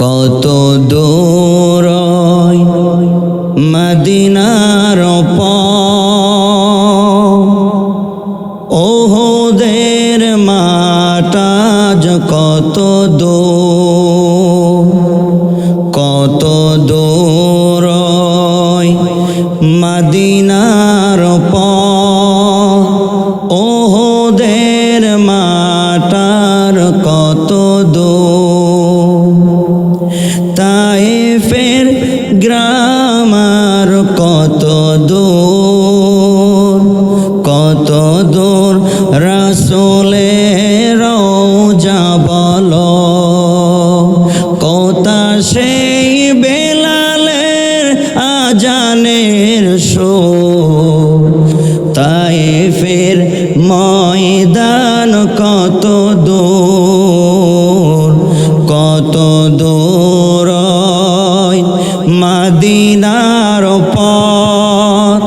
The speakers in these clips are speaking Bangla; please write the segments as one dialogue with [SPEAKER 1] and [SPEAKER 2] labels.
[SPEAKER 1] কত দূর মদিনার ওহদের মাটাজ কত দূর, কত দূর মদিনার ওহদের মাটার কত দূর, তায়েফের গ্রামার কত দূর, কত দূর রাসূলের রওজা বলো, কোথা সেই বেলালের আজানের সুর, তায়েফের ময়দান কত দূর, কত দূর মদিনার পথ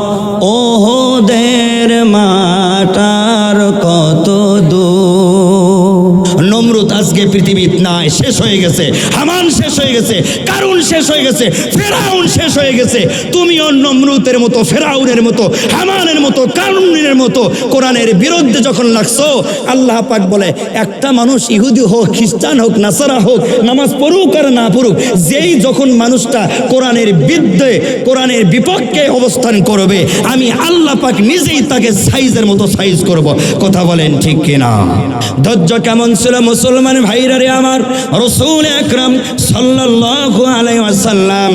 [SPEAKER 1] ওহদের মাটার কত দূর। নমরুদ আজকে পৃথিবীত নাই, শেষ হয়ে গেছে। হামান শেষ হয়ে গেছে, কারুন শেষ হয়ে গেছে, ফেরাউন শেষ হয়ে গেছে। তুমিও নমরুদের মতো, ফেরাউনের মতো, হামানের মতো, কারুনের মতো কোরআনের বিরুদ্ধে যখন লাগছো, আল্লাহ পাক বলে একটা মানুষ ইহুদি হোক, খ্রিস্টান হোক, নাসারা হোক, নামাজ পড়ুক আর না পড়ুক, যেই যখন মানুষটা কোরআনের বিরুদ্ধে, কোরআনের বিপক্ষে অবস্থান করবে, আমি আল্লাহ পাক নিজেই তাকে সাইজের মতো সাইজ করব। কথা বলেন ঠিক কিনা? ধৈর্য কেমন ছিল মুসলমান ভাইরা রে আমার? রাসূল আকরাম সাল্লাল্লাহু আলাইহি ওয়াসাল্লাম,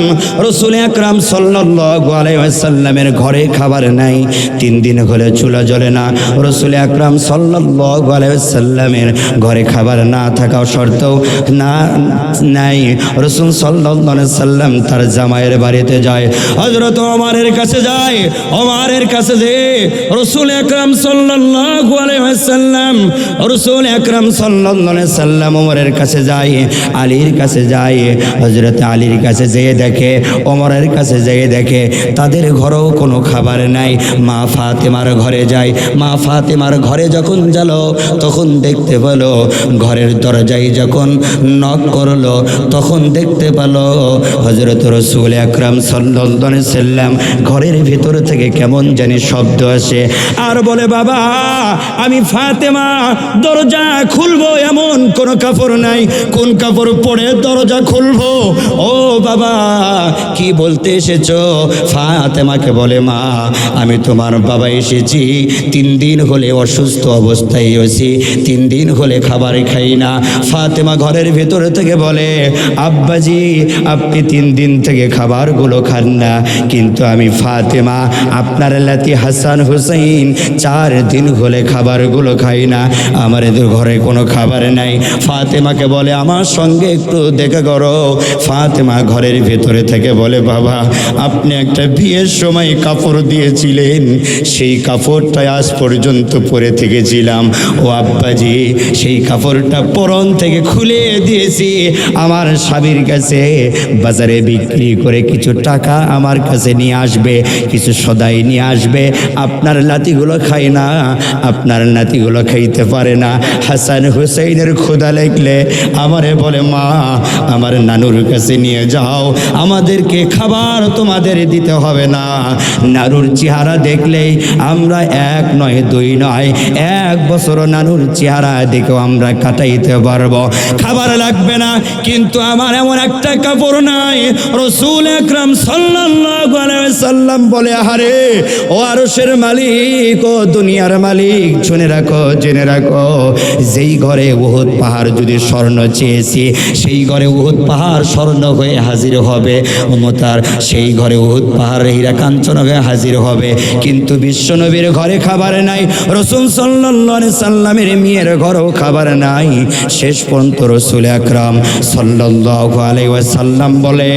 [SPEAKER 1] রাসূল আকরাম সাল্লাল্লাহু আলাইহি ওয়াসাল্লামের ঘরে খাবার নাই, 3 দিন হলে চুলা জ্বলে না। রাসূল আকরাম সাল্লাল্লাহু আলাইহি ওয়াসাল্লামের ঘরে খাবার না থাকা সত্ত্বেও নাই, রাসূল সাল্লাল্লাহু আলাইহি ওয়াসাল্লাম তার জামাইয়ের বাড়িতে যায়, হযরত ওমরের কাছে যায়। ওমরের কাছে যে রাসূল আকরাম সাল্লাল্লাহু আলাইহি ওয়াসাল্লাম, রাসূল আকরাম সাল্লাল্লাহু আলাইহি ওয়াসাল্লাম ওমরের কাছে যায়, আলীর কাছে যায়। হযরত আলীর কাছে যেয়ে দেখে, ওমরের কাছে যেয়ে দেখে তাদের ঘরেও কোনো খাবার নাই। মা ফাতেমার ঘরে যায়। মা ফাতেমার ঘরে যখন গেল, তখন দেখতে পেল ঘরের দরজায় যখন নক করলো, তখন দেখতে পেল হযরত রাসূল আকরাম সাল্লাল্লাহু আলাইহি ওয়াসাল্লাম ঘরের ভিতর থেকে কেমন জানি শব্দ আসে, আর বলে, বাবা আমি ফাতেমা, দরজা খুলবো এমন কোন কাপড় নাই, কোন কাপড় পরে দরজা খুলবো? ও বাবা কি বলতে এসেছো? ফাতেমাকে বলে, মা আমি তোমার বাবা এসেছি, 3 দিন হলে অসুস্থ অবস্থায় আছি, 3 দিন হলে খাবার খাই না। ফাতেমা ঘরের ভেতর থেকে বলে, আব্বাজি আপনি 3 দিন থেকে খাবারগুলো খান না, কিন্তু আমি ফাতেমা আপনার লাতি হাসান হুসাইন 4 দিন হলে খাবারগুলো খাই না, আমার এদের ঘরে কোনো খাবার নাই। ফাতেমাকে বলে, আমার সঙ্গে একটু দেখা করো। ফাতেমা ঘরের ভেতরে থেকে বলে, বাবা আপনি একটা বিয়ের সময় কাপড় দিয়েছিলেন, সেই কাপড়টা আজ পর্যন্ত পরে থেকেছিলাম। ও আব্বাজি সেই কাপড়টা পরন থেকে খুলে দিয়েছি, আমার স্বামীর কাছে বাজারে বিক্রি করে কিছু টাকা আমার কাছে নিয়ে আসবে, কিছু সদাই নিয়ে আসবে। আপনার লাতিগুলো খাই না, আপনার নাতিগুলো খাইতে পারে না। হাসান হুসাইনের ক্ষুধা লাগলে আমারে বলে, মা আমার নানুর কাছে নিয়ে যাও, আমাদেরকে খাবার তোমাদের দিতে হবে না। নানুর চেহারা দেখলেই আমরা 1 নয় 2 নয় 1 বছর নানুর চেহারা দেখেও আমরা কাটাইতে পারবো, খাবার লাগবে না। কিন্তু আমার এমন একটা কাপড় নাই। রাসূল আকরাম সাল্লাল্লাহু আলাইহি ওয়াসাল্লাম বলে, আরে ও আরশের মালিক, ও দুনিয়ার মালিক, শুনে রাখো, জেনে রাখো, যেই ঘরে উহুদ পাহাড় যদি স্বর্ণ চেয়েছি, সেই ঘরে উহুদ পাহাড় স্বর্ণ হয়ে হাজির হবে। উম্মতার সেই ঘরে উহুদ পাহাড় হীরা কাঞ্চন হয়ে হাজির হবে। কিন্তু বিশ্বনবীর ঘরে খাবার নাই, রাসূল সাল্লাল্লাহু আলাইহি সাল্লামের মেয়ের ঘরেও খাবার নাই। শেষ পর্যন্ত রাসূল আকরাম সাল্লাল্লাহু আলাইহি ওয়াসাল্লাম বলে,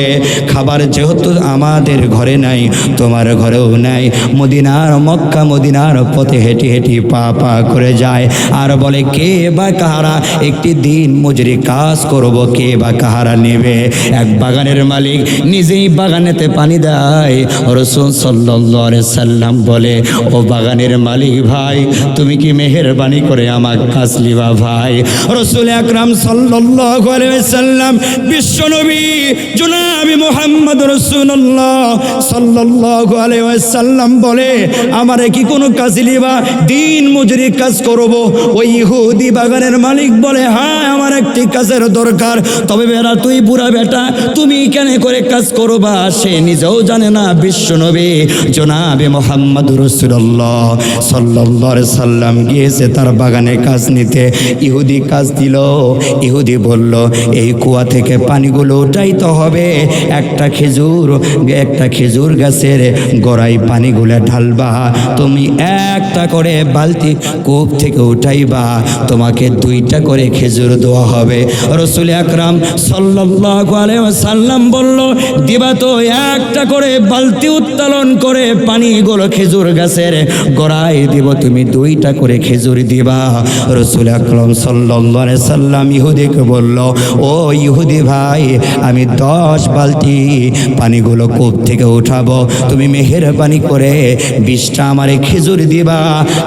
[SPEAKER 1] খাবার যেহেতু আমাদের ঘরে নাই, তোমার ঘরেও নাই। মদিনার মক্কা মদিনার পথে হেঁটে হেঁটে পা পা করে যায় আর বলে, কে বা কাহারা একটি দিন মজুরি কাজ কাজ করব কে বা কাহারা নেবে? এক বাগানের মালিক নিজেই বাগানেতে পানি দেয়। রাসূল সাল্লাল্লাহু আলাইহি সাল্লাম বলে, ও বাগানের মালিক ভাই, তুমি কি মেহেরবানি করে আমার কাজ লিবা ভাই? রাসূল আকরাম সাল্লাল্লাহু আলাইহি সাল্লাম বিশ্বনবী জনাবে মুহাম্মদ রাসূলুল্লাহ সাল্লাল্লাহু আলাইহি সাল্লাম বলে, আমারে কি কোনো কাজ লিবা? দিন মজুরি কাজ করব। ওই ইহুদি বাগানের মালিক বলে, হ্যাঁ আমার একটি কাজের দরকার, তবে বেটা তুই বুড়া বেটা, তুমি কেন করে কাজ করবা? সে নিজেও জানে না বিশ্বনবী জনাবে মুহাম্মদ রাসূলুল্লাহ সাল্লাল্লাহু আলাইহি সাল্লাম গিয়েছে তার বাগানে কাজ নিতে। ইহুদি কাজ দিল। ইহুদি বলল, এই কুয়া থেকে পানিগুলো উঠাইতে হবে, একটা খেজুর গাছের গোড়ায় পানিগুলো ঢালবা, তুমি একটা করে বালতি কূপ থেকে উঠাইবা, তোমাকে 2টা করে খেজুর দেওয়া হবে। রাসূল আকরাম সাল্লাল্লাহু আলাইহি ওয়াসাল্লাম বলল, দিবা তো একটা করে বালতি উত্তোলন করে পানিগুলো খেজুর গাছের গোড়ায় দিব, তুমি 2টা করে খেজুর দিবা। রাসূল আকরাম সাল্লাল্লাহু আলাইহি সাল্লাম ইহুদিকে বলল, ও ইহুদি ভাই, আমি 10 বালতি পানিগুলো কূপ থেকে উঠাবো, তুমি মেহেরবানি করে 20টা আমারে খেজুর দিবা।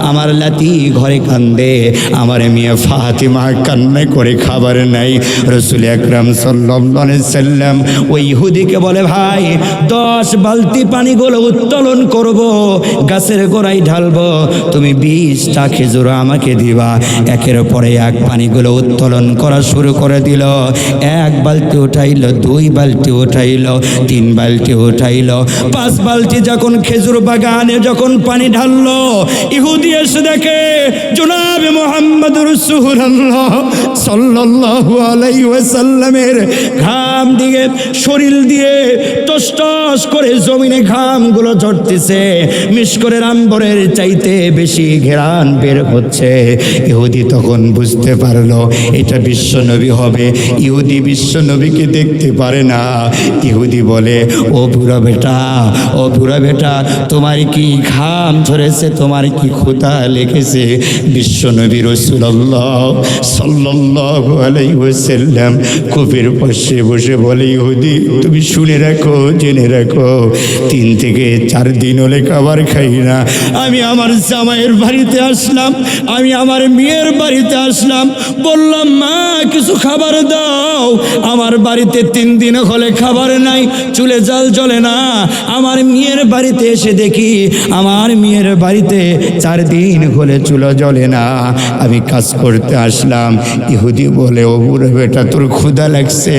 [SPEAKER 1] আমার লাতি ঘরে কান্দে, আমার মেয়ে ফাতিমা কান্না করে খাবার নাই। রাসূল আকরাম সাল্লাল্লাহু আলাইহি সাল্লাম ওই ইহুদিকে বলে, ভাই 10 বালতি পানিগুলো উত্তোলন করব, গাছের গোড়ায় ঢালবো, তুমি 20টা খেজুর আমাকে দিবা। একের পরে এক পানিগুলো উত্তোলন করা শুরু করে দিল। 1 বালতি উঠাইল, 2 বালতি উঠাইল, 3 বালতি উঠাইল, 5 বালতি যখন খেজুর বাগানে যখন পানি ঢাললো, ইহুদি এসে দেখে জনাবে মুহাম্মদ রাসূলুল্লাহ সাল্লাল্লাহু আলাইহি ওয়াসাল্লামের ঘাম দিয়ে শরীর দিয়ে টস টস করে জমিনে ঘামগুলো ঝরতেছে, মিশকরের আম্বরের চাইতে বেশি ঘেরান বের হচ্ছে। ইহুদি তখন বুঝতে পারলো এটা বিশ্বনবী হবে। ইহুদি বিশ্বনবীকে দেখতে পারে না। ইহুদি বলে, ও বুড়া বেটা, তোমার কি ঘাম ঝরেছে? তোমার কি ক্ষুধা লেগেছে? বিশ্বনবী রাসূলুল্লাহ সাল্লাল্লাহু আলাইহি ওয়াসাল্লাম কূপের পাশে বসে বলে, ইহুদি তুমি শুনে রাখো, জেনে রাখো, 3 থেকে 4 দিন হলে খাবার খাই না। আমি আমার জামাইয়ের বাড়িতে আসলাম, আমি আমার মেয়ের বাড়িতে আসলাম, বললাম মা কিছু খাবার দাও। আমার বাড়িতে 3 দিন হলে খাবার নাই, চুলে জাল জ্বলে না। আমার মেয়ের বাড়িতে এসে দেখি আমার মেয়ের বাড়িতে 4 দিন হলে চুলো জ্বলে না। আমি কাজ করতে আসলাম। ইহুদি বলে, ও বুড়ো বেটা, তোর ক্ষুধা লাগছে,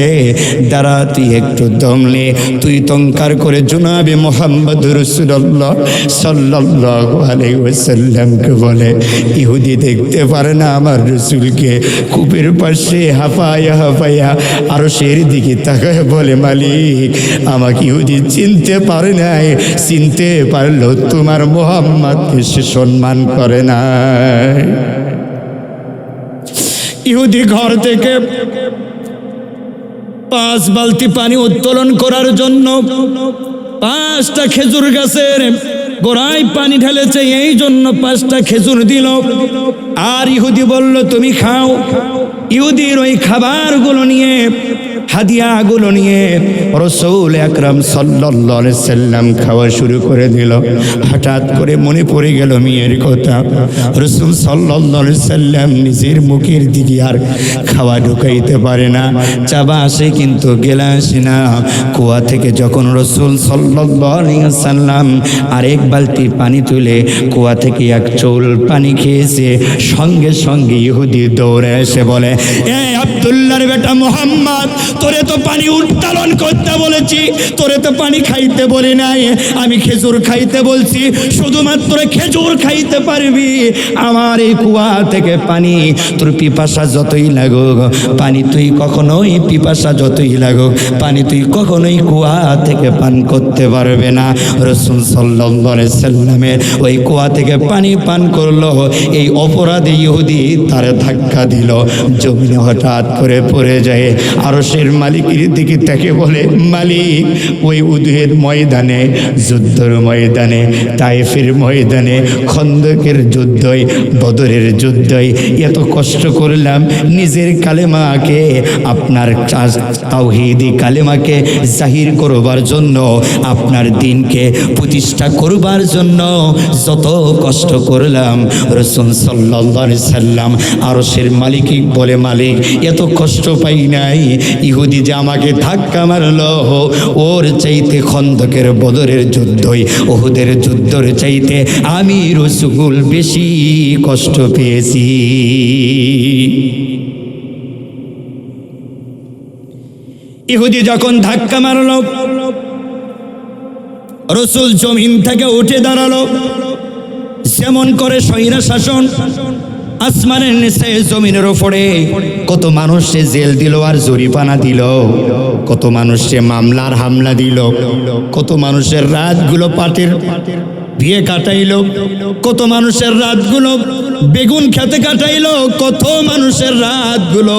[SPEAKER 1] দাঁড়া তুই একটু দমলে। তুই তঙ্কার করে জনাবে মুহাম্মদ রাসূলুল্লাহ সাল্লাল্লাহু আলাইহি ওয়াসাল্লামকে বলে, ইহুদি দেখতে পারে না আমার রাসূলকে। কূপের পাশে হাঁপাইয়া আরশের দিকে তাকায় বলে, মালিক আমাকে ইহুদি চিনতে পারে নাই, চিনতে পারলো তোমার মুহাম্মদকে সে সম্মান করে না। ইহুদি ঘর থেকে 5 বালতি পানি উত্তোলন করার জন্য 5টা খেজুর গাছের গোড়ায় পানি ঢেলেছে, এই জন্য 5টা খেজুর দিল। আর ইহুদি বলল, তুমি খাও। ইহুদির ওই খাবারগুলো নিয়ে, হাদিয়াগুলো নিয়ে রাসূল আকরাম সাল্লাল্লাহু আলাইহি সাল্লাম খাওয়া শুরু করে দিল। হঠাৎ করে মনে পড়ে গেল মেয়ের কথা। রাসূল সাল্লাল্লাহু আলাইহি সাল্লাম নিজের মুখের দিকে আর খাওয়া ঢুকাইতে পারে না, চাবা আসে কিন্তু গেলা আসে না। কুয়া থেকে যখন রাসূল সাল্লাল্লাহু আলাইহি সাল্লাম আরেক বালতি পানি তুলে কুয়া থেকে 1 চৌল পানি খেয়েছে, সঙ্গে সঙ্গে ইহুদি দৌড়ে এসে বলে, এ আব্দুল্লাহর বেটা মুহাম্মদ, তোরে তো পানি উত্তোলন করতে বলেছি, তোরে তো পানি খাইতে বলি নাই। আমি খেজুর খাইতে বলছি, শুধুমাত্র খেজুর খাইতে পারবি। আমার এই কুয়া থেকে পানি, তোর পিপাসা যতই লাগুক পানি, তুই কখনোই পিপাসা যতই লাগুক পানি তুই কখনোই কুয়া থেকে পান করতে পারবে না। রাসূল সাল্লাল্লাহু আলাইহি সাল্লামের ওই কুয়া থেকে পানি পান করলো। এই অপরাধী ইহুদি তার ধাক্কা দিল, জমিনে হঠাৎ করে পড়ে যায়। আরশের মালিকের দিকে তাকে বলে, মালিক, ওই উহুদের ময়দানে, যুদ্ধের ময়দানে, তায়েফের ময়দানে, খন্দকের যুদ্ধই, বদরের যুদ্ধই এত কষ্ট করলাম নিজের কালেমাকে, আপনার তাওহীদি কালেমাকে জাহির করবার জন্য, আপনার দ্বীনকে প্রতিষ্ঠা করবার জন্য যত কষ্ট করলাম। রাসূল সাল্লাল্লাহু আলাইহি সাল্লাম আরশের মালিক বলে, মালিক, এত কষ্ট পাই নাই। ইহুদি যে আমাকে ধাক্কা মারলো, ওর চাইতে খন্দকের বদরের যুদ্ধই, উহুদের যুদ্ধের চাইতে আমি রাসূল বেশি কষ্ট পেয়েছি। ইহুদি যখন ধাক্কা মারলো, রাসূল জমিন থেকে উঠে দাঁড়ালো। যেমন করে স্বৈরা শাসন আসমানের নিচে জমিনের উপরে কত মানুষে জেল দিল আর জরিমানা দিল, কত মানুষে মামলার হামলা দিল, কত মানুষের রাতগুলো পাটের বিয়ে কাটাইলো, কত মানুষের রাতগুলো বেগুন খেতে কাটাইলো, কত মানুষের রাতগুলো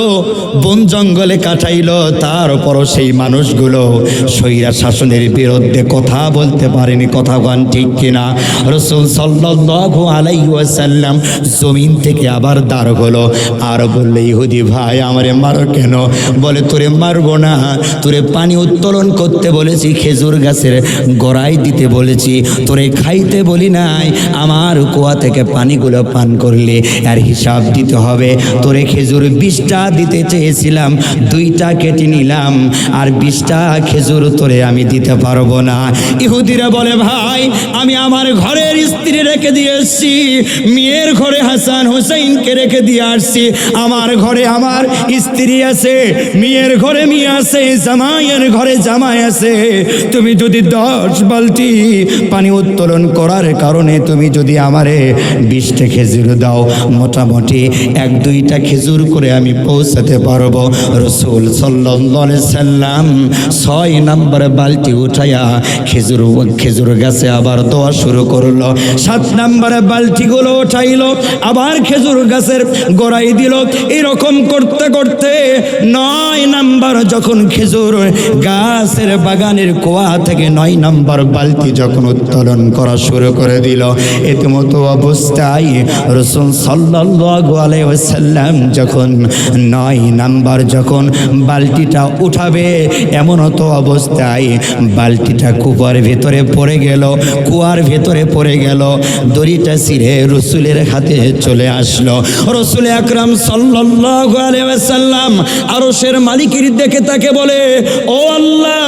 [SPEAKER 1] বন জঙ্গলে কাটাইলো। তারপরও সেই মানুষগুলো স্বৈরা শাসনের বিরুদ্ধে কথা বলতে পারেনি। কথা গান ঠিক কিনা? রাসূল সাল্লাল্লাহু আলাইহি ওয়াসাল্লাম জমিন থেকে আবার দাঁড় হলো আর বললে, ইহুদি ভাই, আমারে মারো কেন? বলে, তোরে মারবো না, তোরে পানি উত্তোলন করতে বলেছি, খেজুর গাছের গোড়ায় দিতে বলেছি, তোরে খাইতে বলি নাই। আমার কুয়া থেকে পানিগুলো পান করলে আর হিসাব দিতে হবে। তোরে খেজুর 20টা দিতে চেয়েছিলাম, 2টা কেটে নিলাম, আর 20টা খেজুর তোরে আমি দিতে পারবো না। ইহুদিরা বলে, ভাই, আমি আমার ঘরের স্ত্রী রেখে দিয়ে এসছি, মেয়ের ঘরে হাসান হুসাইনকে রেখে দিয়ে আসছি। আমার ঘরে আমার স্ত্রী আছে, মেয়ের ঘরে মেয়ে আছে, জামাইয়ের ঘরে জামাই আছে। তুমি যদি 10 বালতি পানি উত্তোলন করার কারণে তুমি যদি আমারে 20টা খেজুর দাও, মোটামুটি 1-2টা খেজুর করে আমি পৌঁছাতে পারবো। রাসূল সাল্লাল্লাহু আলাইহি সাল্লাম 6 নম্বর বালতি উঠাইয়া খেজুর গাছে আবার দোয়া শুরু করলো। 7 নম্বরে বালতিগুলো উঠাইলো, আবার খেজুর গাছের গোড়ায় দিল। এরকম করতে করতে 9 নম্বর যখন খেজুর গাছের বাগানের কুয়া থেকে 9 নম্বর বালতি যখন উত্তোলন করা শুরু করে দিল, এতমতো অবস্থায় রাসূল সাল্লাল্লাহু আলাইহি ওয়াসাল্লাম যখন 9 নাম্বার যখন বালতিটা উঠাবে, এমন তো অবস্থায় বালতিটা কুয়ার ভেতরে পড়ে গেল, কুয়ার ভেতরে পড়ে গেল। দড়িটা ছিঁড়ে রাসূলের হাতে চলে আসলো। রাসূল আকরাম সাল্লাল্লাহু আলাইহি ওয়াসাল্লাম আরশের মালিকের দিকে তাকে বলে, ও আল্লাহ,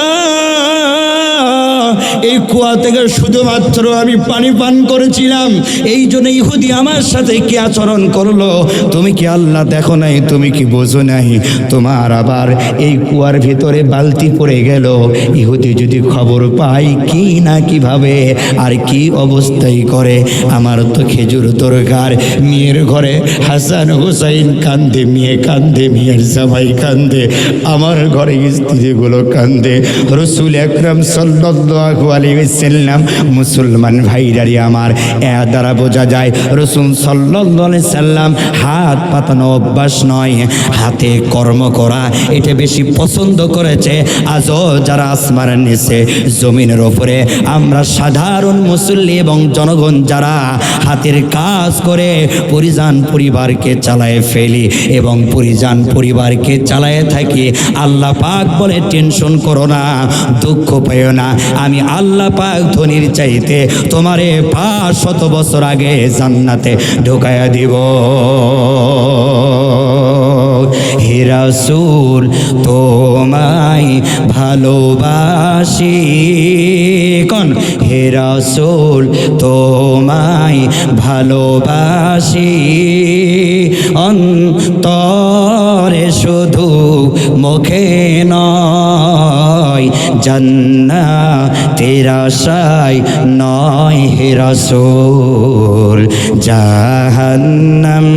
[SPEAKER 1] এই কুয়া থেকে শুধুমাত্র আমি পানি পান করেছিলাম, এই জন্য ইহুদি আমার সাথে কি আচরণ করলো? তুমি কি আল্লাহ দেখো নাই? তুমি কি বোঝো নাই? তোমার আবার এই কুয়ার ভিতরে বালতি পড়ে গেল, ইহুদি যদি খবর পাই কি না কিভাবে আর কি অবস্থায় করে। আমার তো খেজুর দরকার, মেয়ের ঘরে হাসান হুসাইন কান্দে, মেয়ে কান্দে, মেয়ের জামাই কান্দে, আমার ঘরে স্ত্রীগুলো কান্দে। রাসূল আকরাম সাল্লাল্লাহু আলাইহি ওয়াসাল্লাম, মুসলমান ভাইরারি আমার, এর দ্বারা বোঝা যায় রাসূল সাল্লাল্লাহু আলাইহি সাল্লাম হাত পাতানো অভ্যাস নয়, হাতে কর্ম করা এটা বেশি পছন্দ করেছে। আজও যারা আসমানের নিচে জমিনের ওপরে আমরা সাধারণ মুসল্লি এবং জনগণ যারা হাতের কাজ করে পরিজন পরিবারকে চালায় ফেলি এবং পরিজন পরিবারকে চালায় থাকি, আল্লাহ পাক বলে, টেনশন করো না, দুঃখ পেও না, আমি আল্লাহ পাক ধনির চাইতে তোমারে 500 বছর আগে জান্নাতে ঢোকায়া দিব। হে রাসূল, তোমায় ভালোবাসি, কোন হে রাসূল, তোমায় ভালোবাসি, অন্তরে শুধু মুখে নয়, জান্নাতের আশায় নয় হে রাসূল, জাহান্নাম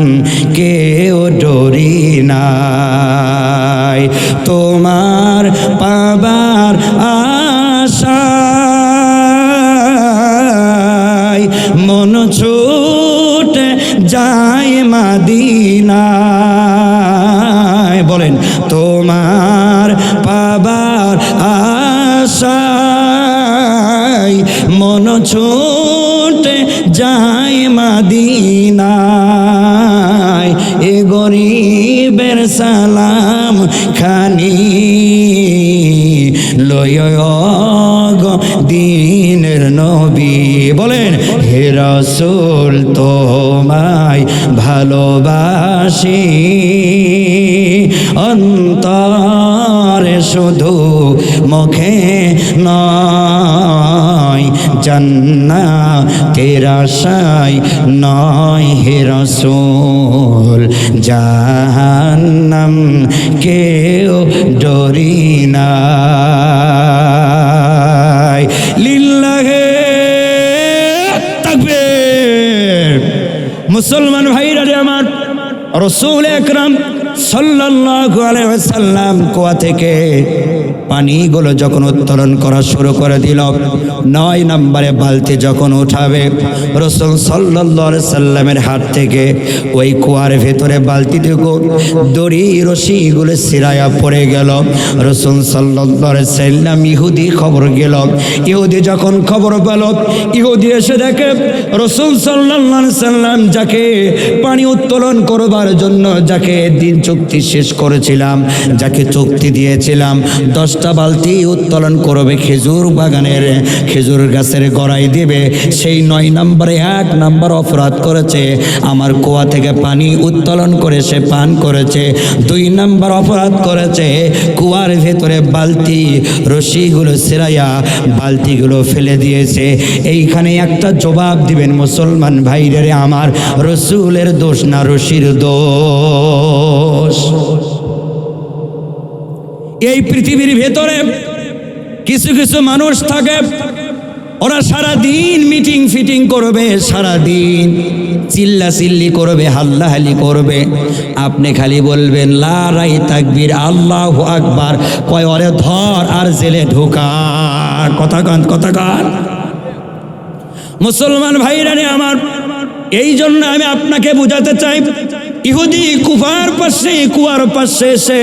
[SPEAKER 1] কেউ ডরি নাই, তোমার পাবার আশায় মন ছুটে যায় মদিনায়। বলেন যাবার আশায় মন ছুটে যায় মাদিনায়, এ গরিবের সালাম খানি লয় গো দিনের নবী। বলেন হে রাসূল তোমায় ভালোবাসি, অন্তরে শুধু মুখে নয়, জান্নাতের আশায় নয় হে রাসূল, জাহান্নাম কেউ ডরি না। লিল্লাহে তাকবীর। মুসলমান ভাইরা রে আমার, রাসূল আকরাম সাল্লাল্লাহু আলাইহি ওয়াসাল্লাম কুয়া থেকে পানিগুলো যখন উত্তোলন করা শুরু করে দিল, 9 নম্বরে বালতি যখন উঠাবে, রাসূল সাল্লাল্লাহু আলাইহি সাল্লামের হাত থেকে ওই কুয়ার ভেতরে বালতিটুকু দড়ি রশিগুলো ছিঁড়াইয়া পড়ে গেল। রাসূল সাল্লাল্লাহু আলাইহি সাল্লাম ইহুদি খবর গেল। ইহুদি যখন খবর পেল, ইহুদি এসে দেখে রাসূল সাল্লাল্লাহু আলাইহি সাল্লাম যাকে পানি উত্তোলন করবার জন্য, যাকে দিন চুক্তি শেষ করেছিলাম, যাকে চুক্তি দিয়েছিলাম 10টা বালতি উত্তোলন করবে, খেজুর বাগানের খেজুর গাছের গড়াই দিবে, সেই 9 নম্বরে 1 নম্বর অপরাধ করেছে। আমার কুয়া থেকে পানি উত্তোলন করে সে পান করেছে। 2 নম্বর অপরাধ করেছে, কুয়ার ভেতরে বালতি রশিগুলো ছিঁড়াইয়া বালতিগুলো ফেলে দিয়েছে। এইখানে একটা জবাব দিবেন মুসলমান ভাইরে আমার, রাসূলের দোষ না রশির দোষ? এই পৃথিবীর ভেতরে কিছু কিছু মানুষ থাকে, ওরা সারা দিন মিটিং ফিটিং করবে, সারা দিন চিল্লা চিল্লি করবে, হাল্লাহালি করবে। আপনি খালি বলবেন লা রাই তাকবীর আল্লাহু আকবার, কয় ওরে ধর আর জেলে ঢোকা। কথা কান মুসলমান ভাইরা রে আমার, এই জন্য আমি আপনাকে বুঝাতে চাই, ইহুদি কুফার পাশে কুয়ার পাশে এসে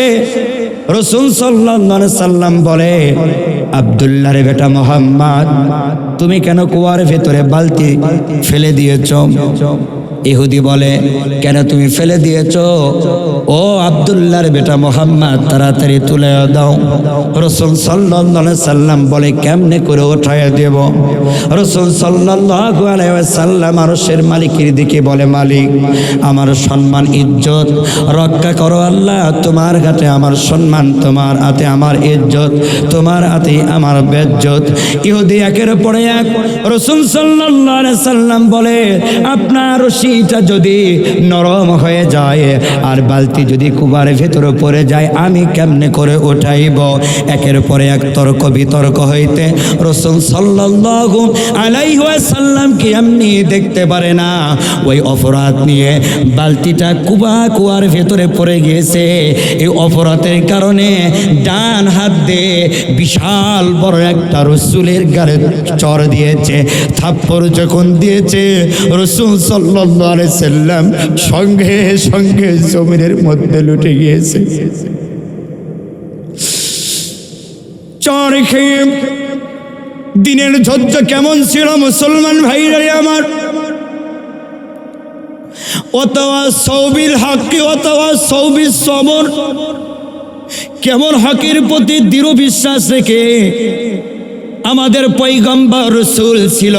[SPEAKER 1] রাসূল সাল্লাল্লাহু আলাইহি সাল্লাম বলে, আব্দুল্লাহর বেটা মুহাম্মদ, তুমি কেন কুয়ার ভেতরে বালতি ফেলে দিয়েছো? ইহুদি বলে, কেন তুমি ফেলে দিয়েছো? ও আব্দুল্লাহর বেটা মুহাম্মদ, তাড়াতাড়ি তুলে দাও। রাসূল সাল্লাল্লাহু আলাইহি সাল্লাম বলে, কেমনে করে উঠায় দেব? রাসূল সাল্লাল্লাহু আলাইহি ওয়াসাল্লাম আরশের মালিকের দিকে বলে, মালিক আমার সম্মান ইজ্জত রক্ষা করো আল্লাহ, তোমার হাতে আমার সম্মান, তোমার হাতে আমার ইজ্জত, তোমার হাতে আমার বেজ্জত। ইহুদি একের পরে এক রাসূল সাল্লাল্লাহু আলাইহি সাল্লাম বলে, আপনার রশিটা যদি নরম হয়ে যায় আর বালতি যদি কুয়ার ভেতরে পড়ে যায়, আমি কেমনে করে উঠাইব? একের পরে এক তর্ক বিতর্ক হইতে রাসূল সাল্লাল্লাহু আলাইহি ওয়াসাল্লাম কি এমনি দেখতে পারে না ওই অপরাধ নিয়ে বালতিটা কুয়ার ভেতরে পড়ে গিয়েছে। এই অপরাধের কারণে ডান হাত দিয়ে বিশাল বড় একটা রাসূলের গালে চর দিয়েছে। থাপ্পড় যখন দিয়েছে, রাসূল সাল্লাল্লাহু আলাইহি সাল্লাম সঙ্গে সঙ্গে জমিনের মধ্যে লুটে গিয়েছে। চর খেয়ে দিনের ধৈর্য কেমন ছিল মুসলমান ভাইরা আমার, অথবা সৌবিল হাক্কি অথবা সৌবিল সবর, কেমন হকের প্রতি দৃঢ় বিশ্বাস রেখে আমাদের পয়গম্বর রাসূল ছিল।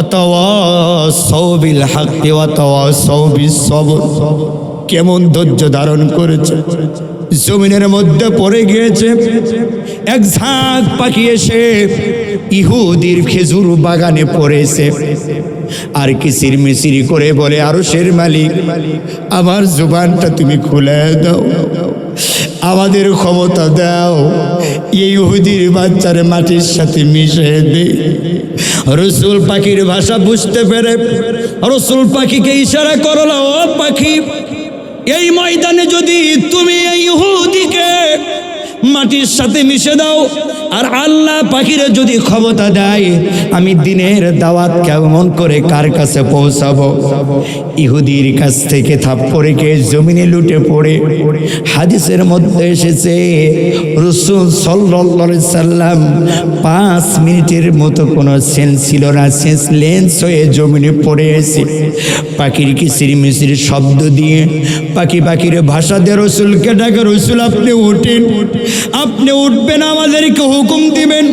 [SPEAKER 1] অথবা সৌবিল হাক্কি অথবা সৌবিল সবর, কেমন ধৈর্য ধারণ করেছে। জমিনের মধ্যে পড়ে গিয়েছে, এক ঝাঁক পাখি এসে ইহুদির খেজুর বাগানে পড়েছে, আর কিচির মিচির করে বলে, আরশের মালিক আমার জুবানটা তুমি খুলে দাও, আমাদের ক্ষমতা দাও, এই ইহুদির বাচ্চারে মাটির সাথে মিশে দে। রাসূল পাখির ভাষা বুঝতে পেরে রাসূল পাখিকে ইশারা করলো, ও পাখি, এই ময়দানে যদি তুমি এই ইহুদিকে মাটির সাথে মিশে দাও। আর আল্লাহ পাখিরে যদি ক্ষমতা দেয়, আমি দিনের দাওয়াত কেমন করে কার কাছে পৌঁছাবো? ইহুদির কাছ থেকে থাপ্পড়ে খেয়ে জমিনে লুটে পড়ে হাদিসের মধ্যে এসেছে রাসূল সাল্লাল্লাহু আলাইহি সাল্লাম 5 মিনিটের মতো কোনো সেন্স ছিল না, সেন্সলেস হয়ে জমিনে পড়ে এসে পাখির কিচিরমিচির শব্দ দিয়ে পাখির ভাষা দিয়ে রাসূলকে ডাকে, রাসূল আপনি উঠেন, আপনি উঠবেন, আমাদেরকে হুকুম দিবেন,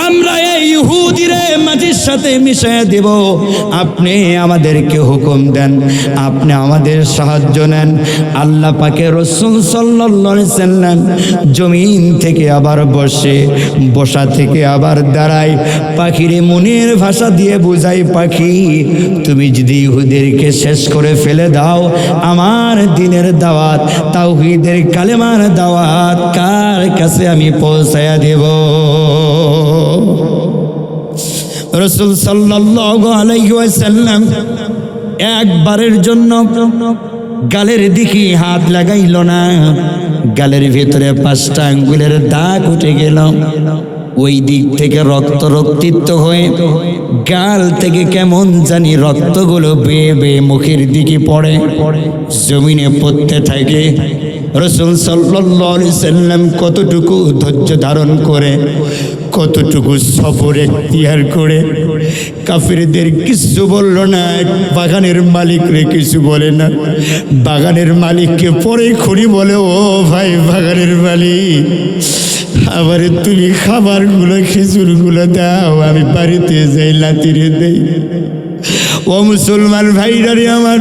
[SPEAKER 1] আমরা এই ইহুদিরে মাটির সাথে মিশিয়ে দেব, আপনি আমাদেরকে হুকুম দেন, আপনি আমাদের সাহায্য নেন। আল্লাহ পাকের রাসূল সাল্লাল্লাহু আলাইহি সাল্লাম জমিন থেকে আবার বসা থেকে আবার দাঁড়ায়, পাখিরে মনের ভাষা দিয়ে বুঝাই, পাখি তুমি যদি ইহুদিদেরকে শেষ করে ফেলে দাও, আমার দিনের দাওয়াত, তাওহীদের কালেমার দাওয়াত কার কাছে আমি পৌঁছায়া দেব? রাসূল সাল্লাল্লাহু আলাইহি ওয়াসাল্লাম একবারের জন্য গালের দিকে হাত লাগাইল না, গালের ভেতরে 5টা আঙ্গুলের দাগ উঠে গেল, ওই দিক থেকে রক্তাক্ত হয়ে গাল থেকে কেমন জানি রক্তগুলো বেয়ে বেয়ে মুখের দিকে পড়ে, জমিনে পড়তে থাকে। রাসূল সাল্লাল্লাহু আলাইহি সাল্লাম কতটুকু ধৈর্য ধারণ করে, কতটুকু সবর এখতিয়ার করে কাফিরদের কিছু বলল না, বাগানের মালিকরে কিছু বলে না, বাগানের মালিককে পরে খুঁড়ি বলে, ও ভাই বাগানের মালিক, আবারে তুমি খাবারগুলো খেজুরগুলো দাও, আমি বাড়িতে যাই লাতিরে দেই। ও মুসলমান ভাইরা রে আমার,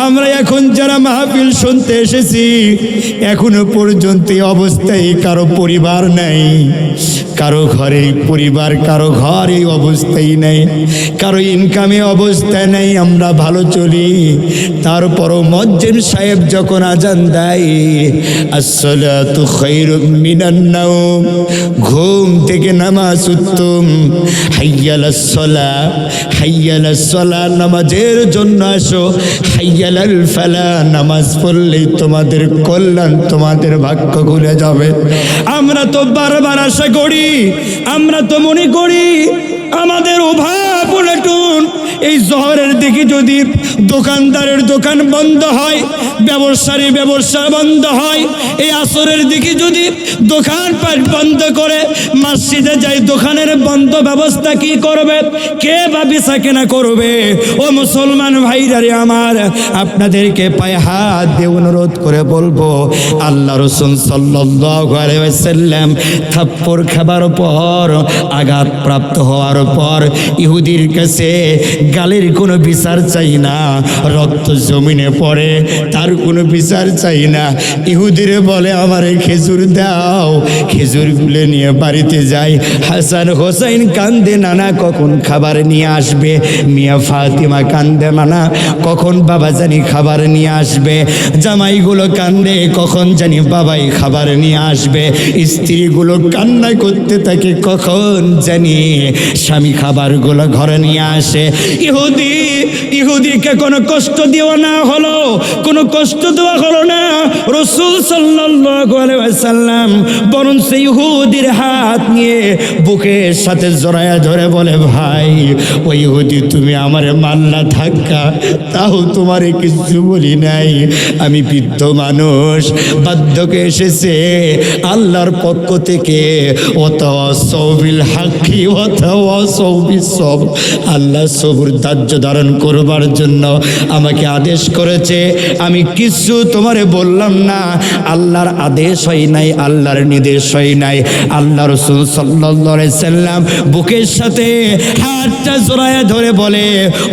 [SPEAKER 1] আমরা এখন যারা মাহফিল শুনতে এসেছি, এখনো পর্যন্ত এই অবস্থায় কারো পরিবার নাই, কারো ঘরে পরিবার, কারো ঘর এই অবস্থায় নেই, কারো ইনকামে অবস্থা নেই, আমরা ভালো চলি। তারপরও মুয়াজ্জিন সাহেব যখন আজান দেয়, আসসালাতু খায়রুম মিনান নাওম, ঘুম থেকে নামাজ উত্তম, হাইয়ালাস সালাহ, হাইয়ালাস সালাহ, নামাজের জন্য আসো, হাইয়ালাল ফালাহ, নামাজ পড়লেই তোমাদের কল্যাণ, তোমাদের ভাগ্য খুলে যাবে। আমরা তো বারবার আশা করি, আমরা তো মনে করি আমাদের অভাব উল্টুন, এই জহরের দিকে যদি দোকানদারের দোকান বন্ধ হয়, ব্যবসায়ী ব্যবসা বন্ধ হয়, এই আসরের দিকে যদি দোকানপাট বন্ধ করে মসজিদে যাই, দোকানের বন্ধ ব্যবস্থা কি করবে? কে বা বেচা কেনা করবে? ও মুসলমান ভাইরা রে আমার, আপনাদেরকে পায়ে হাত দিয়ে অনুরোধ করে বলবো, আল্লাহ রাসূল সাল্লাল্লাহু আলাইহি ওয়াসাল্লাম থাপ্পড় খাবার পর, আঘাত প্রাপ্ত হওয়ার পর ইহুদির কাছে গালের কোনো বিচার চাই না, রক্ত জমিনে পড়ে তার কোনো বিচার চাই না। ইহুদিরে বলে, আমারে খেজুর দাও, খেজুরগুলো নিয়ে বাড়িতে যাই। হাসান হোসেন কান্দে, নানা কখন খাবার নিয়ে আসবে? মিয়া ফাতিমা কান্দে, নানা কখন বাবা জানি খাবার নিয়ে আসবে? জামাইগুলো কান্দে, কখন জানি বাবাই খাবার নিয়ে আসবে? স্ত্রীগুলো কান্না করতে থাকে, কখন জানি স্বামী খাবারগুলো ঘরে নিয়ে আসে। ইহুদিকে কোনো কষ্ট দেওয়া না হলো, কোনো কষ্ট দেওয়া হলো না। রাসূল সাল্লাল্লাহু আলাইহি ওয়াসাল্লাম বরং সেই ইহুদির হাত নিয়ে বুকের সাথে জড়ায়া ধরে বলে, ভাই ওই ইহুদি তুমি আমারে মারলা ধাক্কা, তাও তোমারে কিছু বলি নাই, আমি বৃদ্ধ মানুষ, বাধ্যকে এসেছে আল্লাহর পক্ষ থেকে, ওয়াতাওয়াসাউ বিল হাক্কি ওয়াতাওয়াসাউ বিস সবর, আল্লাহ সবর ধৈর্য ধারণ করবার জন্য আমাকে আদেশ করেছে। আমি কিছু তোমারে বললাম না, আল্লাহর আদেশ হয় নাই, আল্লাহর নির্দেশ হয় নাই। আল্লাহ রাসূল সাল্লাল্লাহু আলাইহি সাল্লাম বুকের সাথে হাতটা জড়ায়া ধরে বলে,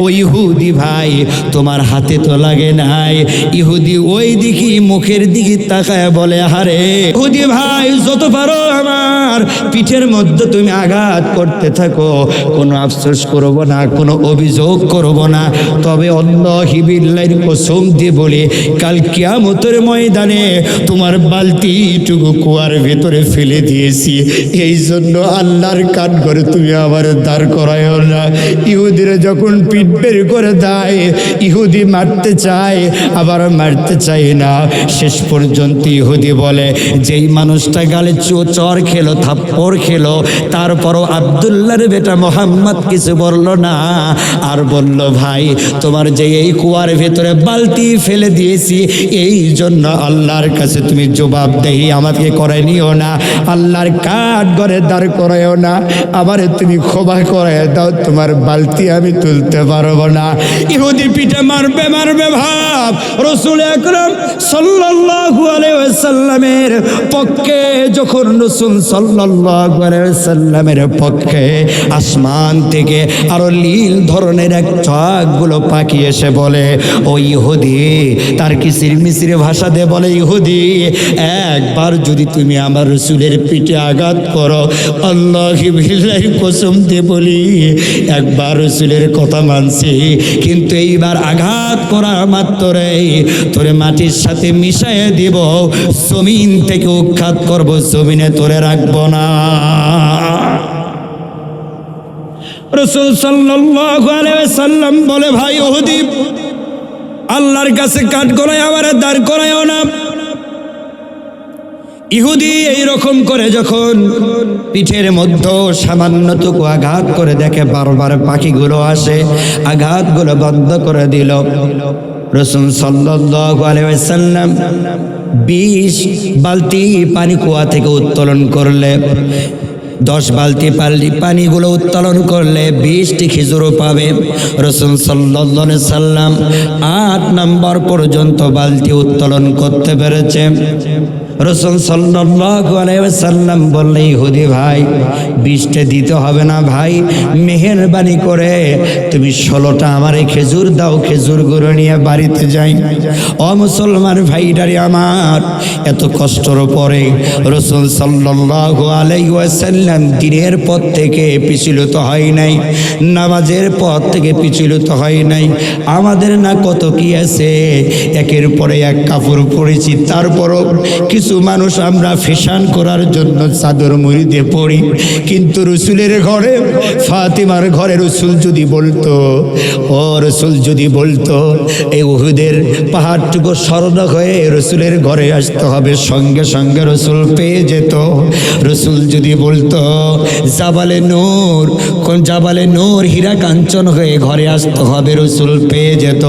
[SPEAKER 1] ও ইহুদি ভাই তোমার হাতে তো লাগে নাই। ইহুদি ওই দিকে মুখের দিকে তাকায় বলে, আরে ইহুদি ভাই যত পারো আমার পিঠের মধ্যে তুমি আঘাত করতে থাকো, কোনো আফসোস করব না, কোনো অভিযোগ করব না। তবে আল্লাহি বিল্লাহির কসম দিয়ে বলে, কাল কিয়ামতের ময়দানে তোমার বালতিটুকু কুয়ার ভেতরে ফেলে দিয়েছি, এই জন্য আল্লাহর কাঠ করে তুমি আবার দাঁড় করায়ও না। ইহুদিরা যখন পিঠ বের করে দেয়, ইহুদি মারতে চায় আবার মারতে চায় না। শেষ পর্যন্ত ইহুদি বলে, যেই মানুষটা গালে চর খেলো, থাপ্পড় খেলো, তারপরও আব্দুল্লাহর বেটা মোহাম্মদ কিছু বলল না, আর বলল, ভাই তোমার যে এই কুয়ার ভেতরে বালতি ফেলে দিয়েছি, এই জন্য আল্লাহর কাছে তুমি জবাবদেহি আমাকে করে নিও না, আল্লাহর কাঠ ঘরে দাঁড় করায়ও না, আমারে তুমি ক্ষমা করে দাও, তোমার বালতি আমি তুলতে পারবো না। ইহুদি পিঠে মারবে মারবে ভাব। রাসূল আকরাম সাল্লাল্লাহু আলাইহি ওয়াসাল্লামের পক্ষে যখন রাসূল সাল্লাল্লাহু আলাইহি ওয়াসাল্লামের পক্ষে আসমান থেকে আরো নীল ধরনের এক চোখগুলো পাখি এসে বলে, ও ইহুদি, তার কিসির মিসির ভাষা দিয়ে বলে, ইহুদি একবার যদি তুমি আমার রাসূলের পিঠে আঘাত করো, আল্লাহি বিল্লাহি কসম দিয়ে বলি একবার রাসূলের কথা মানছি, কিন্তু এইবার আঘাত করা মাত্রই তোরে মাটির সাথে মিশাইয়ে দিব, জমিন থেকে উৎখাত করব, জমিনে তোরে রাখবো না। রাসূল সাল্লাল্লাহু আলাইহি ওয়াসাল্লাম বলে, ভাই ইহুদি, আল্লাহর কাছে কাঠ করায় আবার দাঁড় করায়ও না। ইহুদি এইরকম করে যখন পিঠের মধ্যে সামান্যটুকু আঘাত করে দেখে বারবার পাখিগুলো আসে, আঘাতগুলো বন্ধ করে দিল। রাসূল সাল্লাল্লাহু আলাইহি ওয়াসাল্লাম 20 বালতি পানি কুয়া থেকে উত্তোলন করলে, 10 বালতি পানিগুলো উত্তোলন করলে 20টি খেজুরও পাবে। রাসূল সাল্লাল্লাহু আলাইহি সাল্লাম 8 নম্বর পর্যন্ত বালতি উত্তোলন করতে পেরেছে। রাসূল সাল্লাল্লাহু আলাইহি ওয়াসাল্লাম বললেন, ইহুদি ভাই 20টা দিতে হবে না ভাই, মেহেরবানি করে তুমি 16টা আমারে খেজুর দাও, খেজুরগুলো নিয়ে বাড়িতে যাই। ও মুসলমান ভাইটারে আমার, এত কষ্টের পরে রাসূল সাল্লাল্লাহু আলাইহি ওয়াসাল্লাম দিনের পথ থেকে পিছলিত হয় নাই, নামাজের পথ থেকে পিছলিত হয় নাই। আমাদের না কত কি আছে, একের পরে এক কাপড় পরেছি, তারপরও কিছু মানুষ আমরা ফ্যাশন করার জন্য চাদর মুড়ি দিয়ে পড়ি, কিন্তু রাসূলের ঘরে, ফাতিমার ঘরে রাসূল যদি বলতো, ও রাসূল যদি বলতো এই উহুদের পাহাড়টুকু স্মরণ হয়ে রাসূলের ঘরে আসতে হবে, সঙ্গে সঙ্গে রাসূল পেয়ে যেত। রাসূল যদি বলতো জাবালে নূর, কোন জাবালে নূর হীরা কাঞ্চন হয়ে ঘরে আসতে হবে, রাসূল পেয়ে যেত।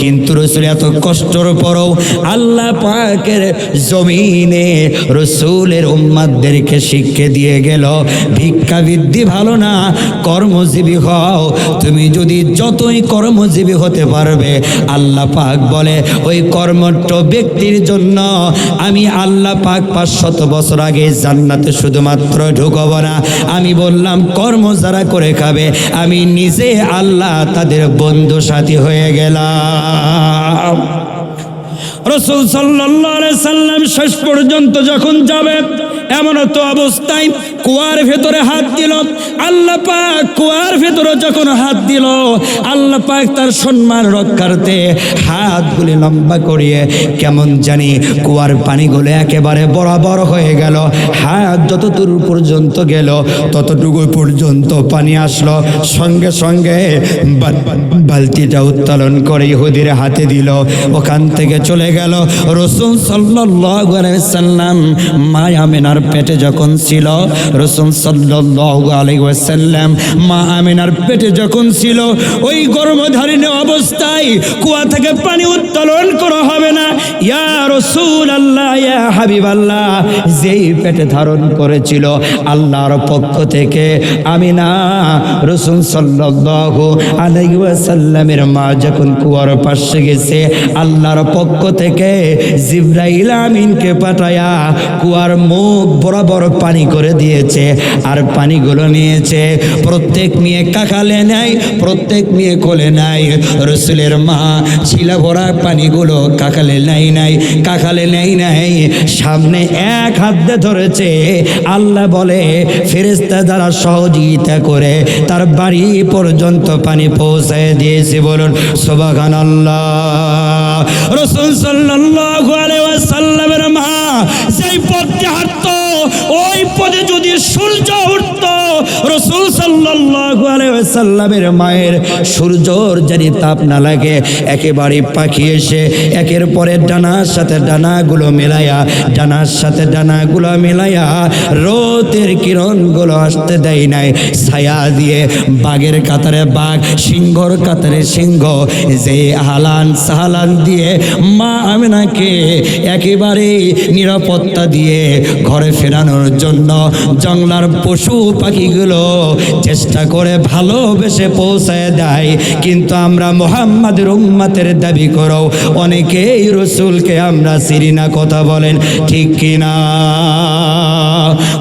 [SPEAKER 1] কিন্তু রাসূল এত কষ্টের পরও আল্লাহ পাকের জমিনে রাসূলের উম্মতদেরকে শিক্ষা দিয়ে গেল, ভিক্ষাবৃত্তি ভালো না, কর্মজীবী হও। তুমি যদি যতই কর্মজীবী হতে পারবে, আল্লাহ পাক বলে ওই কর্মঠ ব্যক্তির জন্য আমি আল্লাহ পাক 500 বছর আগে জান্নাতে শুধুমাত্র ঢুকবো না, আমি বললাম কর্ম যারা করে খাবে, আমি নিজে আল্লাহ তাদের বন্ধু সাথী হয়ে গেলাম। রাসূল সাল্লাল্লাহু আলাইহি সাল্লাম শেষ পর্যন্ত যখন যাবে, এমন তো অবস্থায় কুয়ার ভেতরে হাত দিল। আল্লাহ পাক কুয়ার ভেতরে যখন হাত দিল, আল্লাহ পাক তার সম্মান রক্ষার্থে হাতগুলি লম্বা করিয়ে কেমন জানি কুয়ার পানিগুলো একেবারে বরাবর হয়ে গেল। হাত যতদূর পর্যন্ত গেল ততটুকু পর্যন্ত পানি আসলো, সঙ্গে সঙ্গে বালতিটা উত্তোলন করে ইহুদির হাতে দিল, ওখান থেকে চলে গেল। রাসূল সাল্লাল্লাহু আলাইহি সাল্লাম মা আমিনার পেটে যখন ছিল, রাসূল সাল্লাল্লাহু আলাইহি ওয়াসাল্লাম মা আমিনার পেটে যখন ছিল, ওই গর্ভধারিণী অবস্থায় কুয়া থেকে পানি উত্তোলন করা হবে না। ইয়া রাসূলুল্লাহ, ইয়া হাবিবাল্লাহ, যেই পেটে ধারণ করেছিল আল্লাহর পক্ষ থেকে আমিনা, রাসূল সাল্লাল্লাহু আলাইহি ওয়াসাল্লামের মা যখন কুয়ার পাশে গেছে, আল্লাহর পক্ষ থেকে জিবরাইল আমিনকে পাঠায়া কুয়ার মুখ বরাবর পানি করে দিয়েছে আর পানিগুলো নিয়েছে। প্রত্যেক মেয়ে কাকালে নেয়, প্রত্যেক মেয়ে কোলে নেয়। রসুলের মা শিলা ভরা পানিগুলো কাকালে নাই কাকালে নাই, সামনে এক হাত দিয়ে ধরেছে। আল্লাহ বলে ফেরেশতা দ্বারা সহযোগিতা করে তার বাড়ি পর্যন্ত পানি পৌঁছায় দিয়েছে। বলুন সুবহানাল্লাহ। রাসূল সাল্লাল্লাহু আলাইহি ওয়াসাল্লামের মা যেই পথে হাঁটতো ওই পথে যদি সূর্য উঠতো, রাসূল সাল্লাল্লাহু আলাইহি ওয়াসাল্লামের মায়ের সূর্যর যদি তাপ না লাগে, একেবারে পাখি এসে একের পরে ডানার সাথে ডানাগুলো মেলায়া, ডানার সাথে ডানাগুলো মেলায়া রোদের কিরণগুলো আসতে দেয় নাই। ছায়া দিয়ে বাঘের কাতারে বাঘ, সিংহর কাতারে সিংহ, যে হালান সাহালান দিয়ে মা আমিনাকে একেবারে নিরাপত্তা দিয়ে ঘরে ফেরানোর জন্য জঙ্গলার পশু পাখিগুলো চেষ্টা করে ভালোবেসে পৌঁছায় দেয়। কিন্তু আমরা মুহাম্মাদের উম্মতের দাবি করো অনেকেই রসুলকে আমরা চিনি না। কথা বলেন ঠিক কিনা?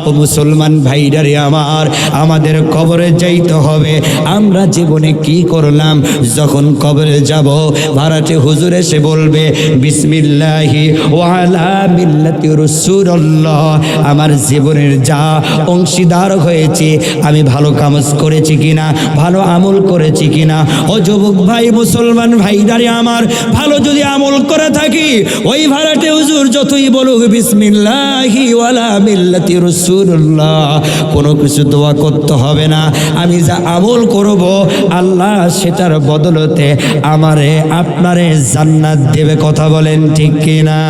[SPEAKER 1] ও মুসলমান ভাইরারে আমার, আমাদের কবরে যাইতে হবে। আমরা জীবনে কি করলাম? যখন কবরে যাব ভাড়াটে হুজুর এসে বলবে বিসমিল্লাহি ওয়া আলা মিল্লাতি রাসূলুল্লাহ। আমার জীবনের যা অংশীদার হয়েছে, আমি ভালো কাজ করেছি কিনা, ভালো আমল করেছি কিনা। ও যুবক ভাই, মুসলমান ভাইরারে আমার, ভালো যদি আমল করে থাকি, ওই ভাড়াটে হুজুর যতই বলুক বিসমিল্লাহি ওয়া আলা মিল্লাতি রাসূলুল্লাহ, কোনো কিছু দোয়া করতে হবে না। আমি যা আমল করব আল্লাহ সেটার বদলতে আমারে আপনারে জান্নাত দেবে। কথা বলেন ঠিক কিনা?